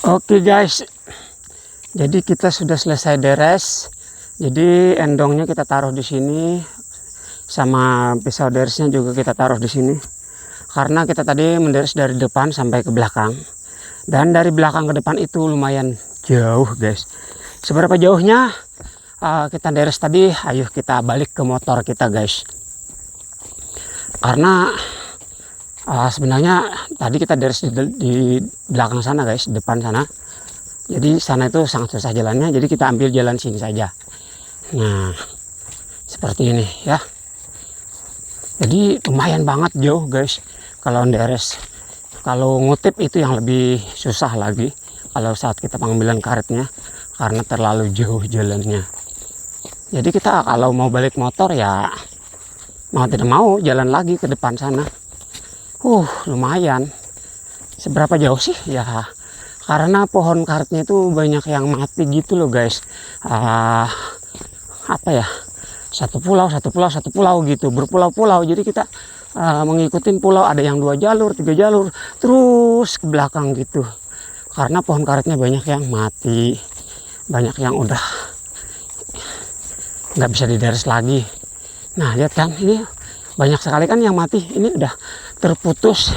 Oke guys, jadi kita sudah selesai deres. Jadi endongnya kita taruh di sini, sama pisau deresnya juga kita taruh di sini. Karena kita tadi menderes dari depan sampai ke belakang, dan dari belakang ke depan itu lumayan jauh guys. Seberapa jauhnya kita deres tadi? Ayo kita balik ke motor kita guys. Karena sebenarnya tadi kita deres di belakang sana guys, depan sana. Jadi sana itu sangat susah jalannya, jadi kita ambil jalan sini saja. Nah, seperti ini ya. Jadi lumayan banget jauh guys kalau deres. Kalau ngutip itu yang lebih susah lagi kalau saat kita pengambilan karetnya, karena terlalu jauh jalannya. Jadi kita kalau mau balik motor ya mau tidak mau jalan lagi ke depan sana. Lumayan. Seberapa jauh sih ya, karena pohon karetnya itu banyak yang mati gitu loh guys. Apa ya, satu pulau gitu, berpulau-pulau. Jadi kita mengikuti pulau, ada yang 2 jalur 3 jalur terus ke belakang gitu, karena pohon karetnya banyak yang mati, banyak yang udah nggak bisa dideres lagi. Nah lihat kan, ini banyak sekali kan yang mati. Ini udah terputus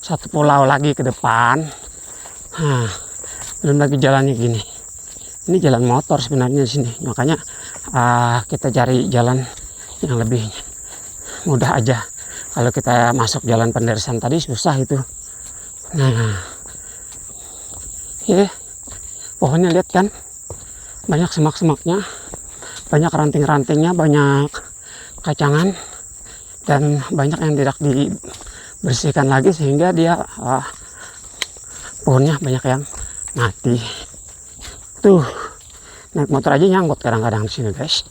satu pulau lagi ke depan. Nah, belum lagi jalannya gini. Ini jalan motor sebenarnya di sini. Makanya kita cari jalan yang lebih mudah aja. Kalau kita masuk jalan penderesan tadi susah itu. Nah, ya, pohonnya lihat kan, banyak semak-semaknya, banyak ranting-rantingnya, banyak kacangan, dan banyak yang tidak dibersihkan lagi sehingga dia pohonnya banyak yang mati. Tuh, naik motor aja nyangkut kadang-kadang di sini guys.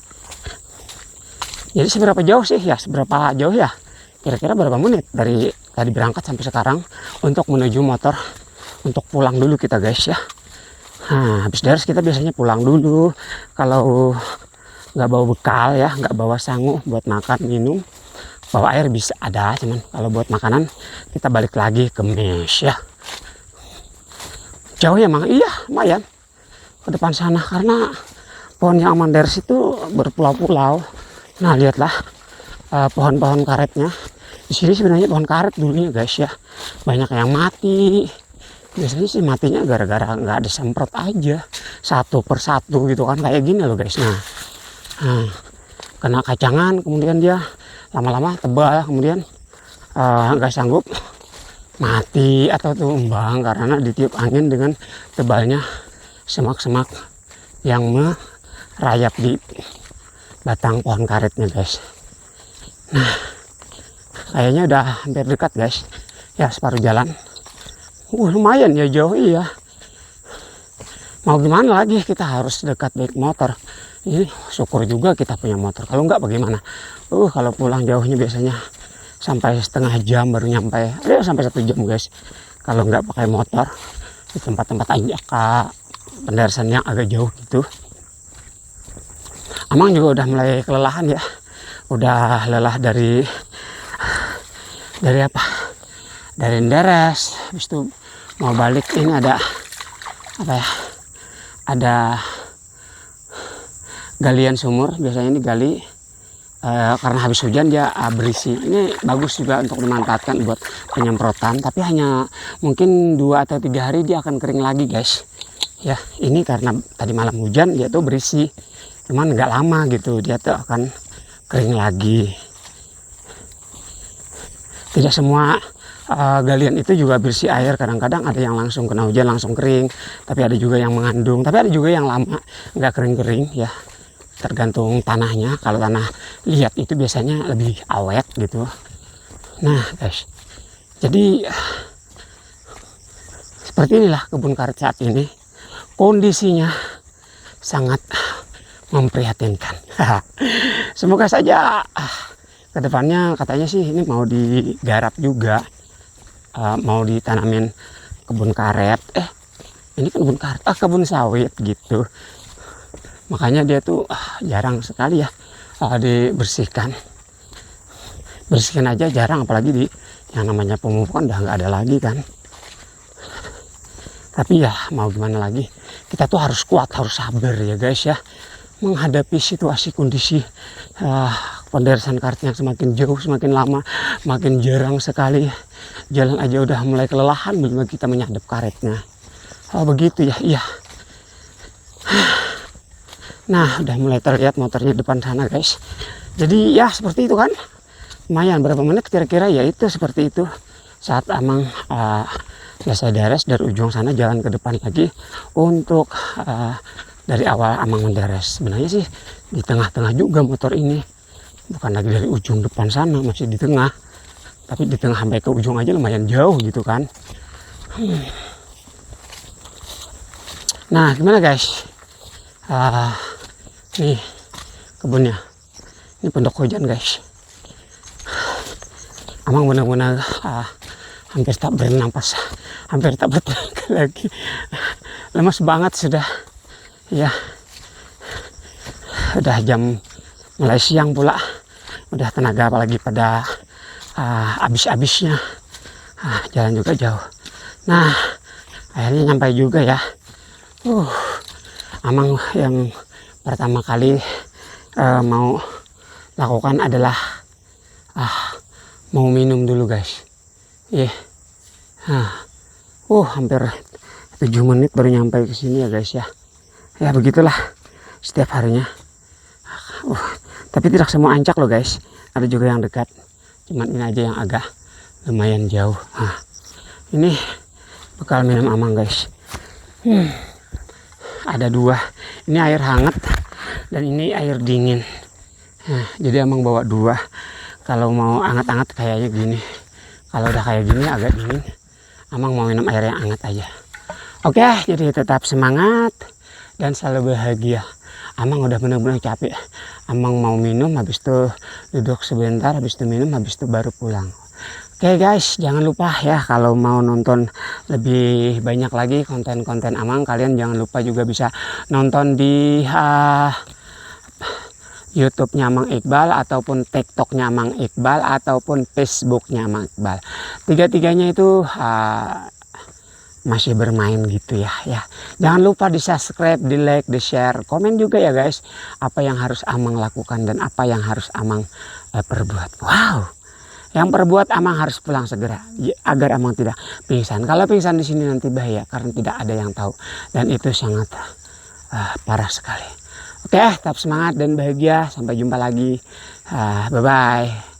Jadi seberapa jauh sih ya? Seberapa jauh ya? Kira-kira berapa menit dari tadi berangkat sampai sekarang untuk menuju motor, untuk pulang dulu kita guys ya. Nah, habis deres kita biasanya pulang dulu. Kalau nggak bawa bekal ya, nggak bawa sangu buat makan minum, bawa air bisa ada, cuman kalau buat makanan kita balik lagi ke mes ya. Jauh ya Mang? Iya lumayan ke depan sana, karena pohon yang aman deres itu berpulau-pulau. Nah lihatlah pohon-pohon karetnya di sini. Sebenarnya pohon karet dulunya guys ya, banyak yang mati. Biasanya sih matinya gara-gara nggak ada semprot aja, satu persatu gitu kan, kayak gini loh guys. Nah, kena kacangan, kemudian dia lama-lama tebal, kemudian nggak sanggup mati atau tumbang karena ditiup angin dengan tebalnya semak-semak yang merayap di batang pohon karetnya guys. Nah, kayaknya udah hampir dekat guys ya, separuh jalan. Lumayan ya jauh. Iya, mau gimana lagi, kita harus dekat naik motor. Ini syukur juga kita punya motor, kalau enggak bagaimana. Kalau pulang jauhnya biasanya sampai setengah jam baru nyampe, sampai 1 jam guys kalau enggak pakai motor di tempat-tempat penderesan yang agak jauh gitu. Amang juga udah mulai kelelahan ya, udah lelah dari deres. Habis itu mau balik, ini ada ada galian sumur. Biasanya ini gali karena habis hujan dia berisi. Ini bagus juga untuk dimanfaatkan buat penyemprotan, tapi hanya mungkin 2 atau 3 hari dia akan kering lagi guys ya. Ini karena tadi malam hujan dia tuh berisi, cuman nggak lama gitu dia tuh akan kering lagi. Tidak semua galian itu juga bersih air, kadang-kadang ada yang langsung kena hujan langsung kering, tapi ada juga yang mengandung, tapi ada juga yang lama nggak kering-kering ya, tergantung tanahnya. Kalau tanah liat itu biasanya lebih awet gitu. Nah guys, jadi seperti inilah kebun karet saat ini, kondisinya sangat memprihatinkan. Semoga saja kedepannya, katanya sih ini mau digarap juga, mau ditanamin kebun karet. Ini kan kebun karet, kebun sawit gitu. Makanya dia tuh jarang sekali ya dibersihkan. Bersihkan aja jarang, apalagi di yang namanya pemupukan udah nggak ada lagi kan. Tapi ya mau gimana lagi, kita tuh harus kuat, harus sabar ya guys ya, menghadapi situasi kondisi penderesan karet yang semakin jauh, semakin lama, makin jarang sekali jalan aja udah mulai kelelahan, belum kita menyadap karetnya. Oh begitu ya, iya. Nah udah mulai terlihat motornya depan sana guys. Jadi ya seperti itu kan, lumayan berapa menit kira-kira ya, itu seperti itu. Saat Amang selesai deres dari ujung sana jalan ke depan lagi untuk dari awal Amang menderes. Sebenarnya sih di tengah-tengah juga motor ini, bukan lagi dari ujung depan sana, masih di tengah. Tapi di tengah sampai ke ujung aja lumayan jauh gitu kan. Nah gimana guys, nih kebunnya, ini pondok hujan guys. Amang benar-benar hampir tak bernafas, hampir tak bertenaga lagi, lemas banget sudah ya. Udah jam mulai siang pula, udah tenaga apalagi pada habis-habisnya, jalan juga jauh. Nah akhirnya nyampe juga ya. Amang yang pertama kali mau lakukan adalah mau minum dulu guys. Iya. Hampir 7 menit baru nyampe ke sini ya guys ya. Ya begitulah setiap harinya. Tapi tidak semua ancak loh guys. Ada juga yang dekat. Cuman ini aja yang agak lumayan jauh. Ini bekal minum Amang guys. Ada 2. Ini air hangat dan ini air dingin. Jadi Amang bawa 2. Kalau mau hangat-hangat kayaknya gini. Kalau udah kayak gini agak dingin, Amang mau minum air yang hangat aja. Oke, jadi tetap semangat dan selalu bahagia. Amang udah benar-benar capek. Amang mau minum, habis itu duduk sebentar, habis itu minum, habis itu baru pulang. Oke guys, jangan lupa ya kalau mau nonton lebih banyak lagi konten-konten Amang, kalian jangan lupa juga bisa nonton di YouTube-nya Mang Iqbal, ataupun TikTok-nya Mang Iqbal, ataupun Facebook-nya Mang Iqbal. Tiga-tiganya itu masih bermain gitu ya. Jangan lupa di subscribe, di like, di share, komen juga ya guys. Apa yang harus Amang lakukan dan apa yang harus Amang perbuat. Wow, yang perbuat Amang harus pulang segera agar Amang tidak pingsan. Kalau pingsan di sini nanti bahaya karena tidak ada yang tahu dan itu sangat parah sekali. Oke, tetap semangat dan bahagia. Sampai jumpa lagi. Bye-bye.